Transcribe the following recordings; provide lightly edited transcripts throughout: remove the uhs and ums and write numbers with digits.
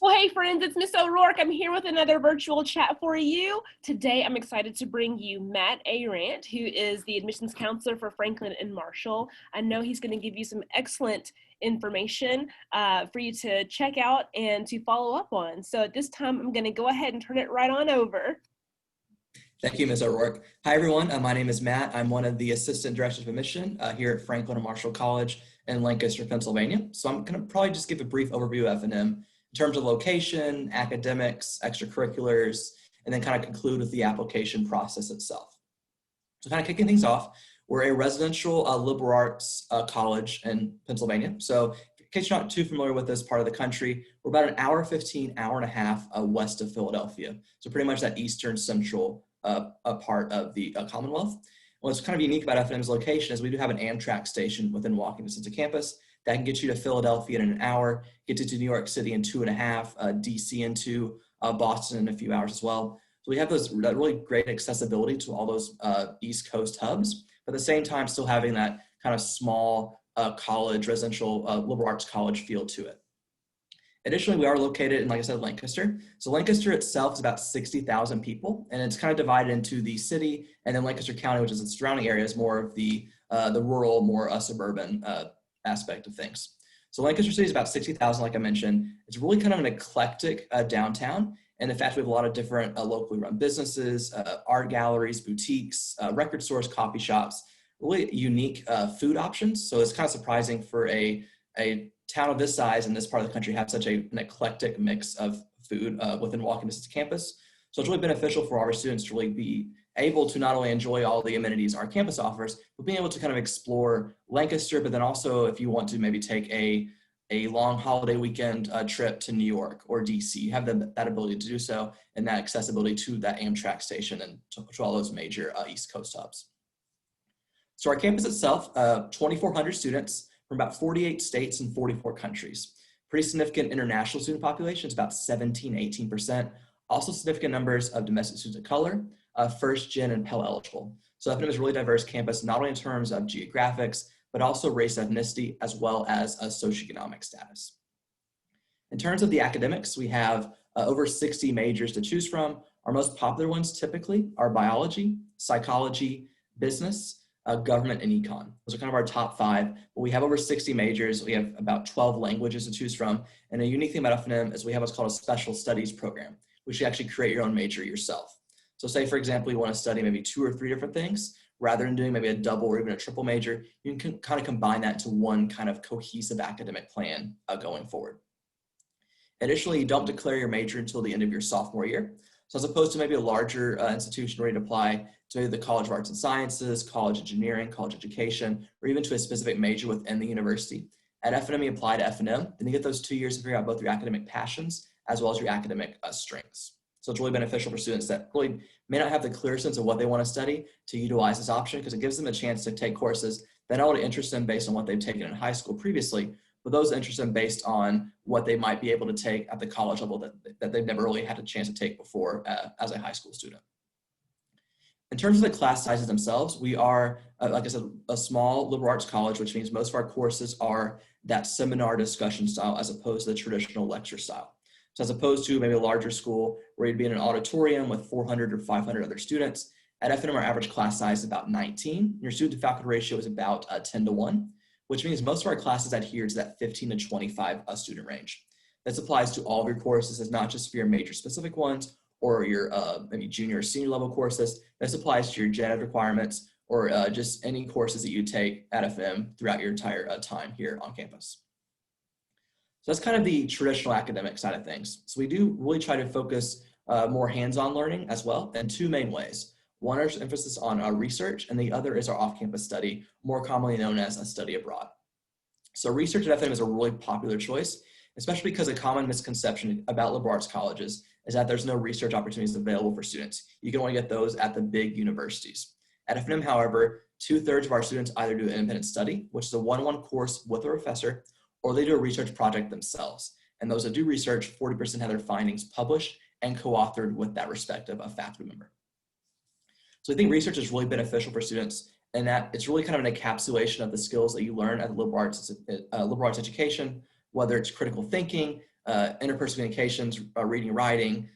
Well, hey friends, it's Miss O'Rourke. I'm here with another virtual chat for you. Today, I'm excited to bring you Matt Arant, who is the admissions counselor for Franklin and Marshall. I know he's going to give you some excellent information for you to check out and to follow up on. So at this time, I'm going to go ahead and turn it right on over. Thank you, Ms. O'Rourke. Hi, everyone. My name is Matt. I'm one of the assistant directors of admission here at Franklin and Marshall College in Lancaster, Pennsylvania. So I'm going to probably just give a brief overview of F&M in terms of location, academics, extracurriculars, and then kind of conclude with the application process itself. So kind of kicking things off, we're a residential liberal arts college in Pennsylvania. So in case you're not too familiar with this part of the country, we're about an hour 15, hour and a half west of Philadelphia. So pretty much that eastern central a part of the Commonwealth. What's kind of unique about F&M's location is we do have an Amtrak station within walking distance of campus that can get you to Philadelphia in an hour, get you to New York City in 2.5, DC into Boston in a few hours as well. So we have that really great accessibility to all those East Coast hubs, but at the same time still having that kind of small college, residential liberal arts college feel to it. Additionally, we are located in, like I said, Lancaster. So Lancaster itself is about 60,000 people, and it's kind of divided into the city, and then Lancaster County, which is the surrounding area, is more of the rural, more suburban aspect of things. So Lancaster City is about 60,000, like I mentioned. It's really kind of an eclectic downtown, and in fact, we have a lot of different locally run businesses, art galleries, boutiques, record stores, coffee shops, really unique food options. So it's kind of surprising for a town of this size in this part of the country have such an eclectic mix of food within walking distance to campus. So it's really beneficial for our students to really be able to not only enjoy all the amenities our campus offers, but being able to kind of explore Lancaster, but then also if you want to maybe take a long holiday weekend trip to New York or DC, you have that ability to do so and that accessibility to that Amtrak station and to all those major East Coast hubs. So our campus itself, 2,400 students, from about 48 states and 44 countries. Pretty significant international student population, it's about 17, 18%. Also significant numbers of domestic students of color, first gen and Pell eligible. So F&M is a really diverse campus, not only in terms of geographics, but also race, ethnicity, as well as socioeconomic status. In terms of the academics, we have over 60 majors to choose from. Our most popular ones typically are biology, psychology, business, government, and econ. Those are kind of our top 5, but we have over 60 majors. We have about 12 languages to choose from. And a unique thing about F&M is we have what's called a special studies program, which you actually create your own major yourself. So say, for example, you want to study maybe 2 or 3 different things, rather than doing maybe a double or even a triple major, you can kind of combine that into one kind of cohesive academic plan going forward. Additionally, you don't declare your major until the end of your sophomore year. So as opposed to maybe a larger institution where you'd apply to the College of Arts and Sciences, College Engineering, College Education, or even to a specific major within the university. At F&M, you apply to F&M, then you get those 2 years to figure out both your academic passions as well as your academic strengths. So it's really beneficial for students that really may not have the clear sense of what they want to study to utilize this option because it gives them a chance to take courses that not only interest them based on what they've taken in high school previously, but those interest them based on what they might be able to take at the college level that they've never really had a chance to take before as a high school student. In terms of the class sizes themselves, we are, like I said, a small liberal arts college, which means most of our courses are that seminar discussion style as opposed to the traditional lecture style. So as opposed to maybe a larger school where you'd be in an auditorium with 400 or 500 other students, at F&M our average class size is about 19. Your student to faculty ratio is about 10-to-1, which means most of our classes adhere to that 15 to 25 student range. This applies to all of your courses, it's not just for your major specific ones or your maybe junior or senior level courses. This applies to your gen ed requirements or just any courses that you take at F&M throughout your entire time here on campus. So that's kind of the traditional academic side of things. So we do really try to focus more hands-on learning as well in 2 main ways. One is emphasis on research, and the other is our off-campus study, more commonly known as a study abroad. So research at F&M is a really popular choice, especially because a common misconception about liberal arts colleges is that there's no research opportunities available for students. You can only get those at the big universities. At F&M, however, 2/3 of our students either do an independent study, which is a one-on-one course with a professor, or they do a research project themselves. And those that do research, 40% have their findings published and co-authored with that respective faculty member. So I think research is really beneficial for students in that it's really kind of an encapsulation of the skills that you learn at the liberal arts education, whether it's critical thinking, interpersonal communications, reading, writing,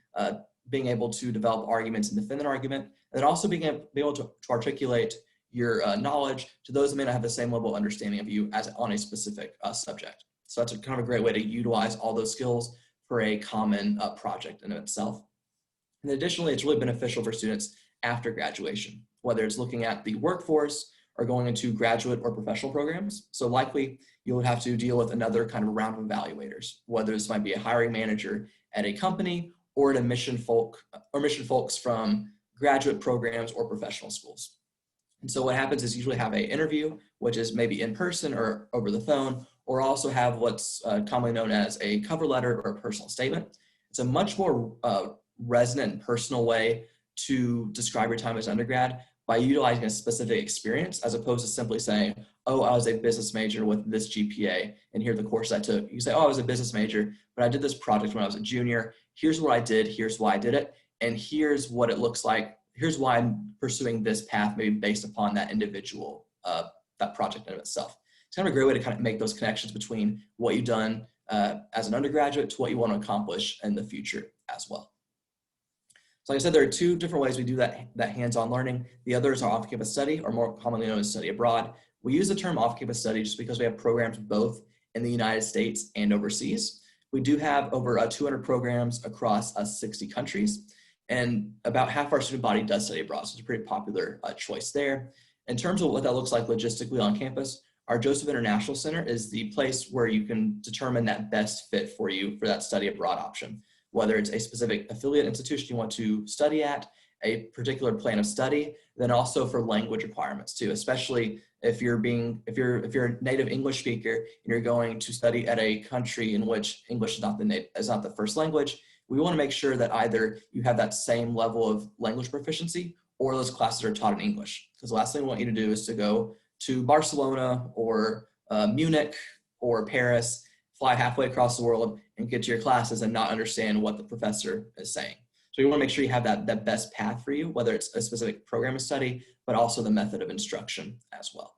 being able to develop arguments and defend an argument, and then also being able to articulate your knowledge to those that may not have the same level of understanding of you as on a specific subject. So that's kind of a great way to utilize all those skills for a common project in itself. And additionally, it's really beneficial for students after graduation, whether it's looking at the workforce or going into graduate or professional programs. So likely you would have to deal with another kind of round of evaluators, whether this might be a hiring manager at a company or an admission folks from graduate programs or professional schools. And so what happens is usually have an interview, which is maybe in person or over the phone, or also have what's commonly known as a cover letter or a personal statement. It's a much more resonant and personal way to describe your time as undergrad by utilizing a specific experience as opposed to simply saying, oh, I was a business major with this GPA and here's the course I took. You say, oh, I was a business major, but I did this project when I was a junior. Here's what I did, here's why I did it, and here's what it looks like. Here's why I'm pursuing this path, maybe based upon that individual, that project in itself. It's kind of a great way to kind of make those connections between what you've done as an undergraduate to what you want to accomplish in the future as well. So like I said, there are two different ways we do that hands-on learning. The others are off-campus study, or more commonly known as study abroad. We use the term off-campus study just because we have programs both in the United States and overseas. We do have over 200 programs across 60 countries, and about half our student body does study abroad, so it's a pretty popular choice there. In terms of what that looks like logistically on campus, our Joseph International Center is the place where you can determine that best fit for you for that study abroad option, whether it's a specific affiliate institution you want to study at, a particular plan of study, then also for language requirements too, especially if you're a native English speaker and you're going to study at a country in which English is not the first language. We want to make sure that either you have that same level of language proficiency or those classes are taught in English. Because the last thing we want you to do is to go to Barcelona or Munich or Paris, fly halfway across the world and get to your classes and not understand what the professor is saying. So you want to make sure you have that best path for you, whether it's a specific program of study, but also the method of instruction as well.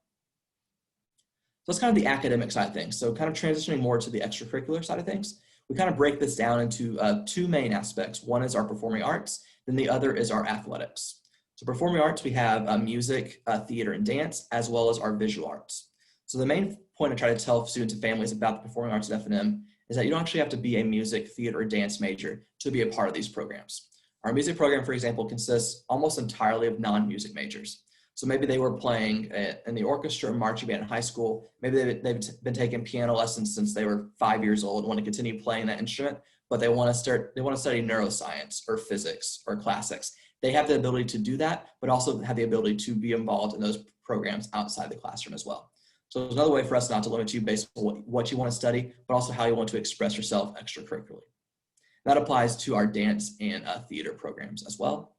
So that's kind of the academic side of things. So kind of transitioning more to the extracurricular side of things, we kind of break this down into two main aspects. One is our performing arts, then the other is our athletics. So performing arts, we have music, theater, and dance, as well as our visual arts. So the main point I try to tell students and families about the performing arts at F&M is that you don't actually have to be a music, theater, or dance major to be a part of these programs. Our music program, for example, consists almost entirely of non-music majors. So maybe they were playing in the orchestra or marching band in high school. Maybe they've been taking piano lessons since they were 5 years old and want to continue playing that instrument, but they want to study neuroscience or physics or classics. They have the ability to do that, but also have the ability to be involved in those programs outside the classroom as well. So there's another way for us not to limit you based on what you want to study, but also how you want to express yourself extracurricularly. That applies to our dance and theater programs as well.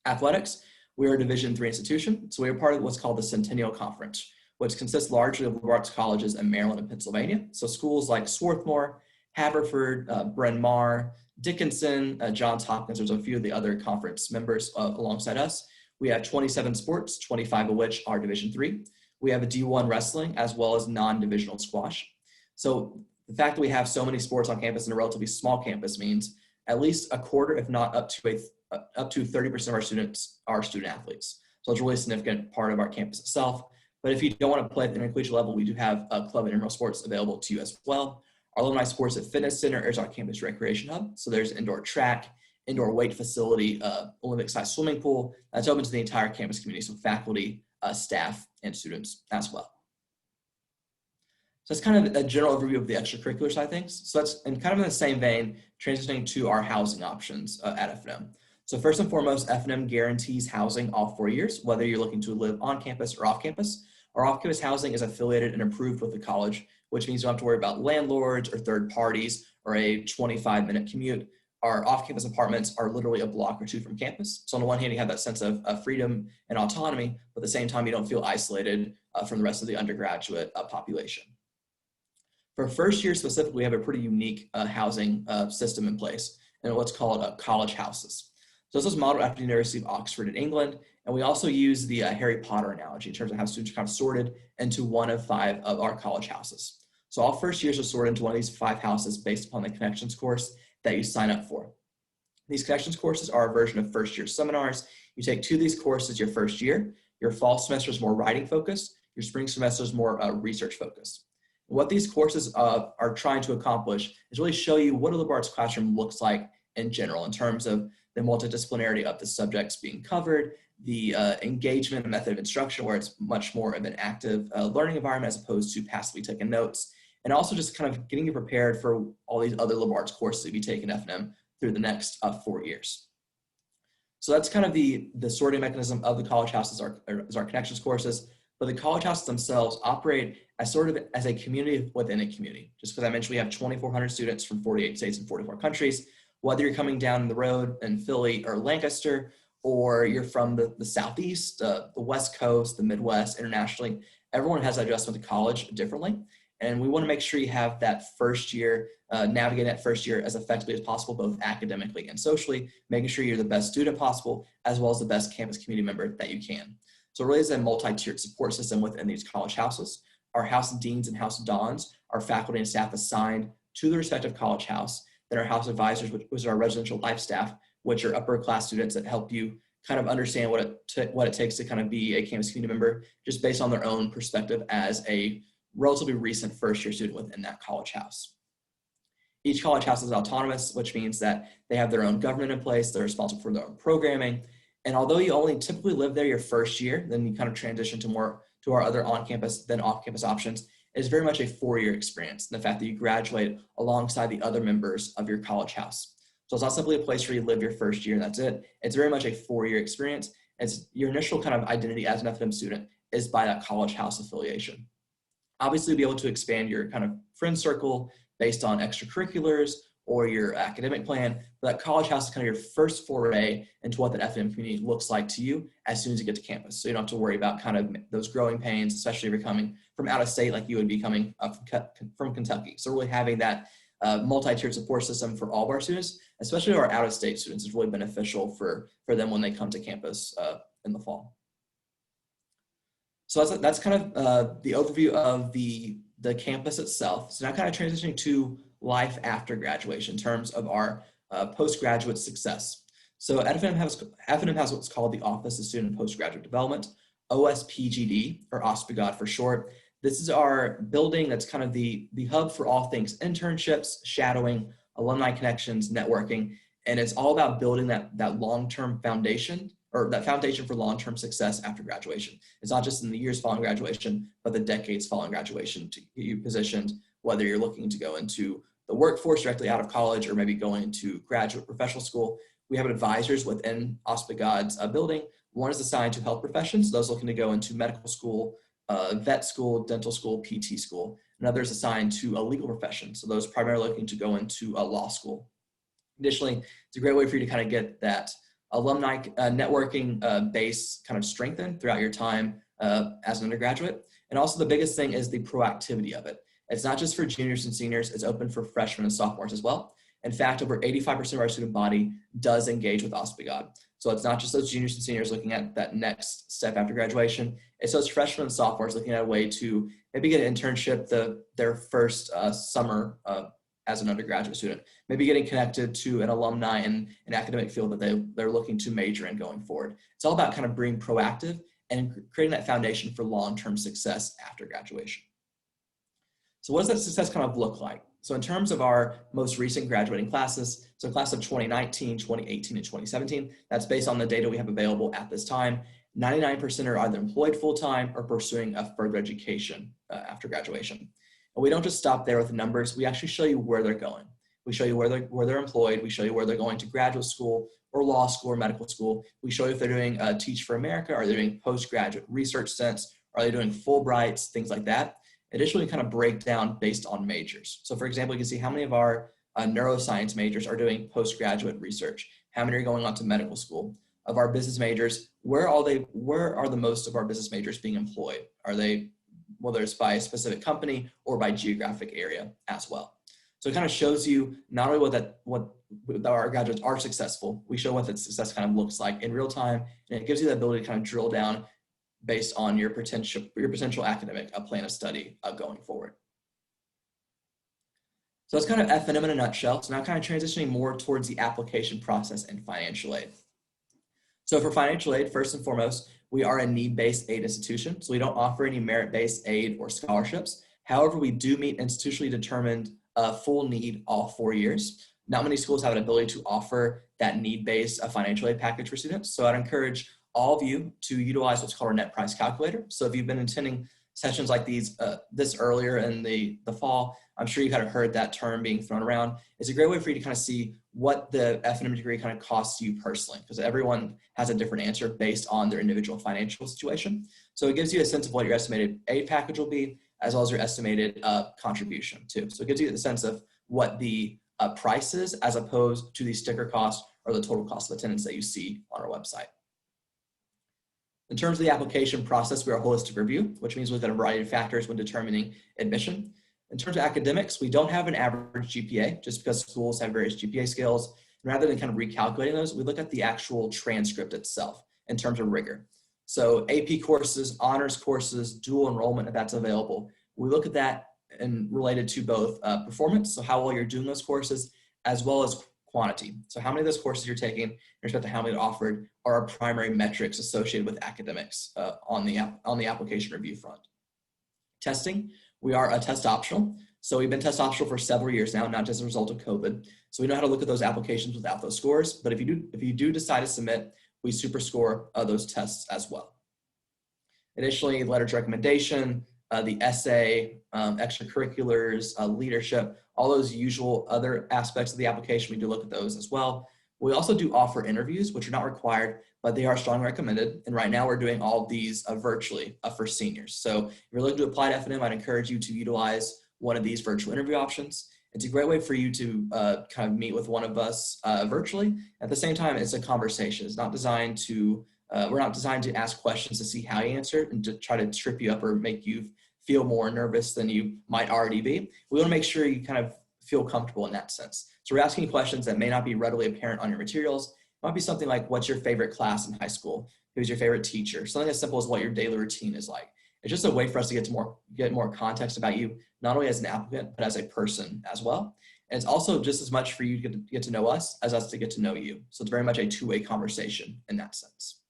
Athletics, we are a Division III institution, so we are part of what's called the Centennial Conference, which consists largely of liberal arts colleges in Maryland and Pennsylvania. So schools like Swarthmore, Haverford, Bryn Mawr, Dickinson, Johns Hopkins, there's a few of the other conference members alongside us. We have 27 sports, 25 of which are Division III. We have a D1 wrestling as well as non-divisional squash. So the fact that we have so many sports on campus in a relatively small campus means at least a quarter, if not up to 30% of our students are student athletes. So it's a really significant part of our campus itself. But if you don't want to play at the intercollegiate level, we do have club and intramural sports available to you as well. Our Alumni Sports and Fitness Center is our campus recreation hub. So there's indoor track, indoor weight facility, Olympic-sized swimming pool. That's open to the entire campus community, so faculty, staff, and students as well. So that's kind of a general overview of the extracurricular side of things. So that's in kind of in the same vein, transitioning to our housing options at F&M. So first and foremost, F&M guarantees housing all 4 years, whether you're looking to live on campus or off campus. Our off-campus housing is affiliated and approved with the college, which means you don't have to worry about landlords or third parties or a 25-minute commute. Our off-campus apartments are literally a block or two from campus. So on the one hand, you have that sense of freedom and autonomy, but at the same time, you don't feel isolated from the rest of the undergraduate population. For first year specifically, we have a pretty unique housing system in place, and what's called college houses. So this is modeled after the University of Oxford in England, and we also use the Harry Potter analogy in terms of how students are kind of sorted into one of 5 of our college houses. So all first years are sorted into one of these 5 houses based upon the connections course that you sign up for. These connections courses are a version of first year seminars. You take 2 of these courses your first year. Your fall semester is more writing focused. Your spring semester is more research focused. What these courses are trying to accomplish is really show you what a liberal arts classroom looks like in general in terms of the multidisciplinarity of the subjects being covered, the engagement and method of instruction where it's much more of an active learning environment as opposed to passively taking notes, and also just kind of getting you prepared for all these other liberal arts courses that you take in F&M through the next 4 years. So that's kind of the sorting mechanism of the college houses as our connections courses. But the college houses themselves operate as sort of as a community within a community. Just because I mentioned we have 2,400 students from 48 states and 44 countries, whether you're coming down the road in Philly or Lancaster, or you're from the Southeast, the West Coast, the Midwest, internationally, everyone has that adjustment to college differently. And we want to make sure you have that first year, navigate that first year as effectively as possible, both academically and socially, making sure you're the best student possible, as well as the best campus community member that you can. So it really is a multi-tiered support system within these college houses. Our house deans and house dons are faculty and staff assigned to the respective college house. Then our house advisors, which are our residential life staff, which are upper class students that help you kind of understand what it takes to kind of be a campus community member, just based on their own perspective as a relatively recent first year student within that college house. Each college house is autonomous, which means that they have their own government in place, they're responsible for their own programming. And although you only typically live there your first year, then you kind of transition to our other on-campus than off-campus options, it's very much a 4-year experience. And the fact that you graduate alongside the other members of your college house. So it's not simply a place where you live your first year and that's it. It's very much a 4-year experience. It's your initial kind of identity as an F&M student is by that college house affiliation. Obviously, you'll be able to expand your kind of friend circle based on extracurriculars or your academic plan, but that college house is kind of your first foray into what that F&M community looks like to you as soon as you get to campus. So you don't have to worry about kind of those growing pains, especially if you're coming from out of state like you would be coming up from Kentucky. So really having that multi-tiered support system for all of our students, especially our out-of-state students, is really beneficial for them when they come to campus in the fall. So that's kind of the overview of the campus itself. So now kind of transitioning to life after graduation in terms of our postgraduate success. So F&M has what's called the Office of Student and Postgraduate Development, OSPGD, or OSPGD for short. This is our building that's kind of the hub for all things internships, shadowing, alumni connections, networking, and it's all about building that long-term foundation, or that foundation for long-term success after graduation. It's not just in the years following graduation, but the decades following graduation to get you positioned, whether you're looking to go into the workforce directly out of college or maybe going into graduate professional school. We have advisors within OSPGD's building. One is assigned to health professions, those looking to go into medical school, vet school, dental school, PT school. Another is assigned to a legal profession, so those primarily looking to go into a law school. Additionally, it's a great way for you to kind of get that alumni networking base kind of strengthened throughout your time as an undergraduate. And also the biggest thing is the proactivity of it. It's not just for juniors and seniors, it's open for freshmen and sophomores as well. In fact, over 85% of our student body does engage with OSPGD. So it's not just those juniors and seniors looking at that next step after graduation, it's those freshmen and sophomores looking at a way to maybe get an internship their first summer as an undergraduate student, maybe getting connected to an alumni in an academic field that they're looking to major in going forward. It's all about kind of being proactive and creating that foundation for long-term success after graduation. So what does that success kind of look like? So in terms of our most recent graduating classes, so class of 2019, 2018, and 2017, that's based on the data we have available at this time. 99% are either employed full-time or pursuing a further education after graduation. And we don't just stop there with the numbers, we actually show you where they're going. We show you where they're employed, we show you where they're going to graduate school or law school or medical school. We show you if they're doing Teach for America, are they doing postgraduate research stints, are they doing Fulbrights, things like that. Additionally, kind of break down based on majors. So for example, you can see how many of our neuroscience majors are doing postgraduate research, how many are going on to medical school. Of our business majors, where are the most of our business majors being employed? Are they, whether it's by a specific company or by geographic area as well. So it kind of shows you not only what our graduates are successful, we show what that success kind of looks like in real time, and it gives you the ability to kind of drill down based on your potential academic plan of study going forward. So that's kind of F&M in a nutshell. So now kind of transitioning more towards the application process and financial aid. So for financial aid, first and foremost, we are a need-based aid institution. So we don't offer any merit-based aid or scholarships. However, we do meet institutionally determined full need all 4 years. Not many schools have an ability to offer that need-based financial aid package for students. So I'd encourage all of you to utilize what's called our net price calculator. So if you've been attending sessions like these this earlier in the fall, I'm sure you kind of heard that term being thrown around. It's a great way for you to kind of see what the F&M degree kind of costs you personally, because everyone has a different answer based on their individual financial situation. So it gives you a sense of what your estimated aid package will be, as well as your estimated contribution too. So it gives you the sense of what the price is, as opposed to the sticker cost or the total cost of attendance that you see on our website. In terms of the application process, we are a holistic review, which means we look at a variety of factors when determining admission. In terms of academics, we don't have an average GPA just because schools have various GPA scales. And rather than kind of recalculating those, we look at the actual transcript itself in terms of rigor. So AP courses, honors courses, dual enrollment, if that's available. We look at that and related to both performance, so how well you're doing those courses, as well as quantity. So how many of those courses you're taking in respect to how many are offered are our primary metrics associated with academics on the application review front. Testing, we are a test optional. So we've been test optional for several years now, not just as a result of COVID. So we know how to look at those applications without those scores. But if you do decide to submit, we super score those tests as well. Additionally, letter of recommendation, the essay, extracurriculars, leadership, all those usual other aspects of the application, we do look at those as well. We also do offer interviews, which are not required, but they are strongly recommended. And right now we're doing all of these virtually for seniors. So if you're looking to apply to F&M, I'd encourage you to utilize one of these virtual interview options. It's a great way for you to kind of meet with one of us virtually. At the same time, it's a conversation. It's not designed to, we're not designed to ask questions to see how you answer it and to try to trip you up or make you feel more nervous than you might already be. We want to make sure you kind of feel comfortable in that sense. So we're asking you questions that may not be readily apparent on your materials. It might be something like, what's your favorite class in high school? Who's your favorite teacher? Something as simple as what your daily routine is like. It's just a way for us to get more context about you, not only as an applicant, but as a person as well. And it's also just as much for you to get to know us as us to get to know you. So it's very much a two-way conversation in that sense.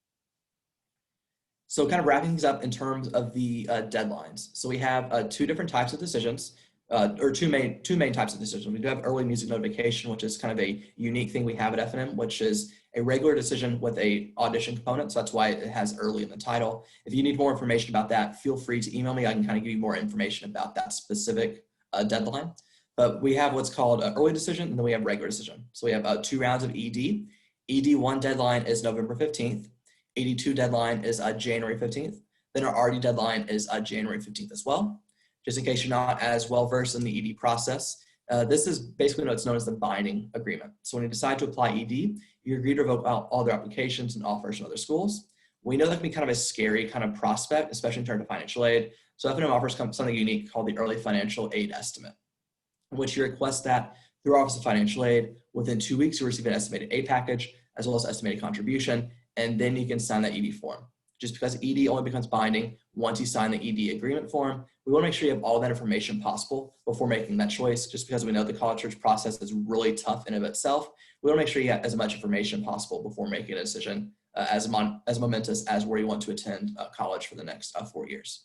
So kind of wrapping things up in terms of the deadlines. So we have two different types of decisions, or two main types of decisions. We do have early music notification, which is kind of a unique thing we have at F&M, which is a regular decision with a audition component. So that's why it has early in the title. If you need more information about that, feel free to email me. I can kind of give you more information about that specific deadline. But we have what's called an early decision, and then we have regular decision. So we have 2 rounds of ED. ED1 deadline is November 15th. ED2 deadline is January 15th. Then our RD deadline is January 15th as well. Just in case you're not as well versed in the ED process, this is basically what's known as the binding agreement. So when you decide to apply ED, you agree to revoke all their applications and offers from other schools. We know that can be kind of a scary kind of prospect, especially in terms of financial aid. So F&M offers something unique called the Early Financial Aid Estimate, in which you request that through our Office of Financial Aid. Within 2 weeks, you receive an estimated aid package, as well as estimated contribution, and then you can sign that ED form. Just because ED only becomes binding once you sign the ED agreement form, we want to make sure you have all that information possible before making that choice. Just because we know the college search process is really tough in and of itself, we want to make sure you have as much information possible before making a decision as momentous as where you want to attend college for the next 4 years.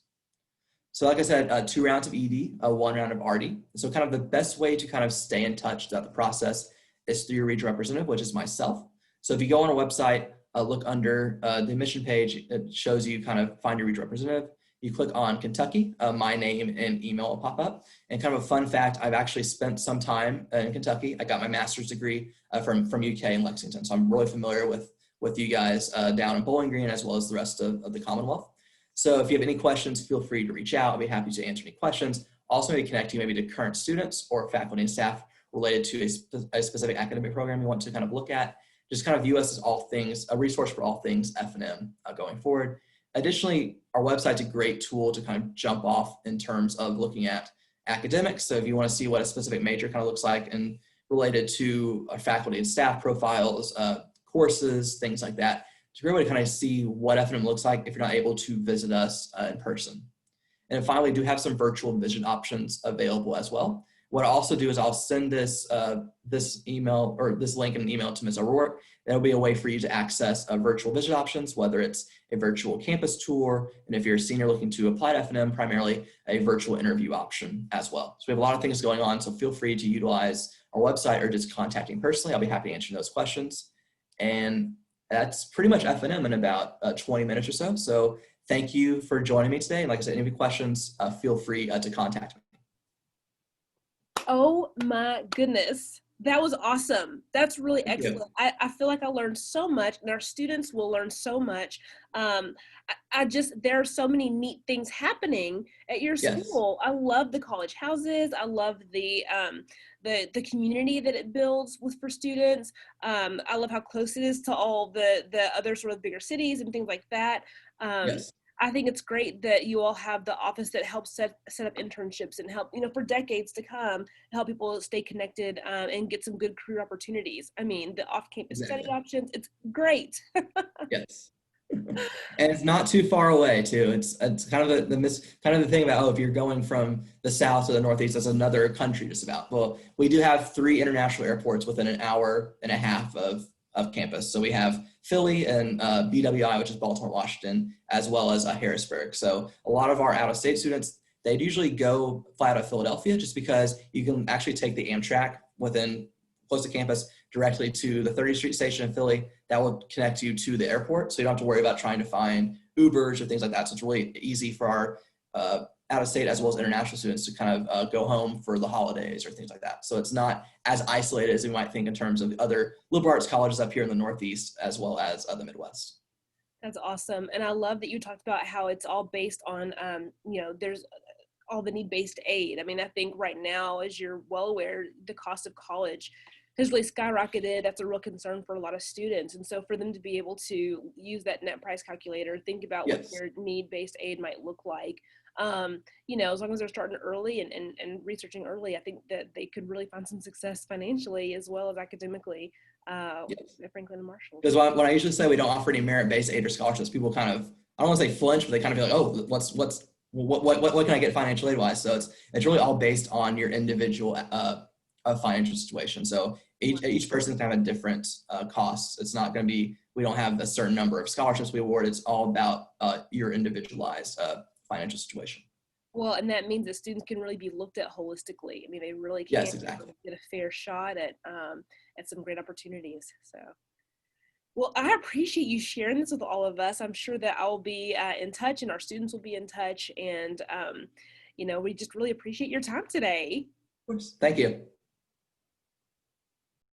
So like I said, 2 rounds of ED, 1 round of RD. So kind of the best way to kind of stay in touch throughout the process is through your regional representative, which is myself. So if you go on our website, look under the admission page, it shows you kind of find your regional representative. You click on Kentucky, my name and email will pop up. And kind of a fun fact, I've actually spent some time in Kentucky. I got my master's degree from UK in Lexington. So I'm really familiar with you guys down in Bowling Green, as well as the rest of the Commonwealth. So if you have any questions, feel free to reach out. I'll be happy to answer any questions. Also maybe connect you maybe to current students or faculty and staff related to a specific academic program you want to kind of look at. Just kind of view us as all things, a resource for all things F&M going forward. Additionally, our website's a great tool to kind of jump off in terms of looking at academics. So if you want to see what a specific major kind of looks like and related to our faculty and staff profiles, courses, things like that, it's a great way to kind of see what F&M looks like if you're not able to visit us in person. And then finally, we do have some virtual vision options available as well. What I'll also do is I'll send this email or this link in an email to Ms. O'Rourke. That'll be a way for you to access virtual visit options, whether it's a virtual campus tour, and if you're a senior looking to apply to F&M, primarily a virtual interview option as well. So we have a lot of things going on, so feel free to utilize our website or just contact me personally. I'll be happy to answer those questions. And that's pretty much F&M in about 20 minutes or so. So thank you for joining me today. And like I said, any questions, feel free to contact me. Oh my goodness. That was awesome. That's really Thank you. excellent. I feel like I learned so much, and our students will learn so much. There are so many neat things happening at your Yes. school. I love the college houses. I love the community that it builds for students. I love how close it is to all the other sort of bigger cities and things like that. Um, Yes. I think it's great that you all have the office that helps set up internships and help, for decades to come, help people stay connected and get some good career opportunities. I mean, the off-campus study Exactly. options, it's great. Yes. And it's not too far away too. It's kind of kind of the thing about, oh, if you're going from the south to the northeast, that's another country just about. Well, we do have 3 international airports within an hour and a half of campus. So we have Philly and BWI, which is Baltimore, Washington, as well as Harrisburg. So a lot of our out-of-state students, they'd usually go fly out of Philadelphia just because you can actually take the Amtrak close to campus directly to the 30th Street station in Philly. That will connect you to the airport. So you don't have to worry about trying to find Ubers or things like that. So it's really easy for our out-of-state as well as international students to kind of go home for the holidays or things like that. So it's not as isolated as we might think in terms of the other liberal arts colleges up here in the Northeast as well as the Midwest. That's awesome. And I love that you talked about how it's all based on, there's all the need-based aid. I mean, I think right now, as you're well aware, the cost of college has really skyrocketed. That's a real concern for a lot of students. And so for them to be able to use that net price calculator, think about what Yes. their need-based aid might look like, as long as they're starting early and researching early, I think that they could really find some success financially as well as academically Yes. at Franklin and Marshall. Because when I usually say we don't offer any merit-based aid or scholarships, people kind of, I don't want to say flinch, but they kind of feel like, oh, what can I get financial aid wise? So it's really all based on your individual financial situation. So each person can have a different costs. It's not going to be, we don't have a certain number of scholarships we award. It's all about your individualized financial situation. Well, and that means that students can really be looked at holistically. I mean, they really can Yes, exactly. get a fair shot at some great opportunities. So, well, I appreciate you sharing this with all of us. I'm sure that I will be in touch, and our students will be in touch. And we just really appreciate your time today. Of course. Thank you.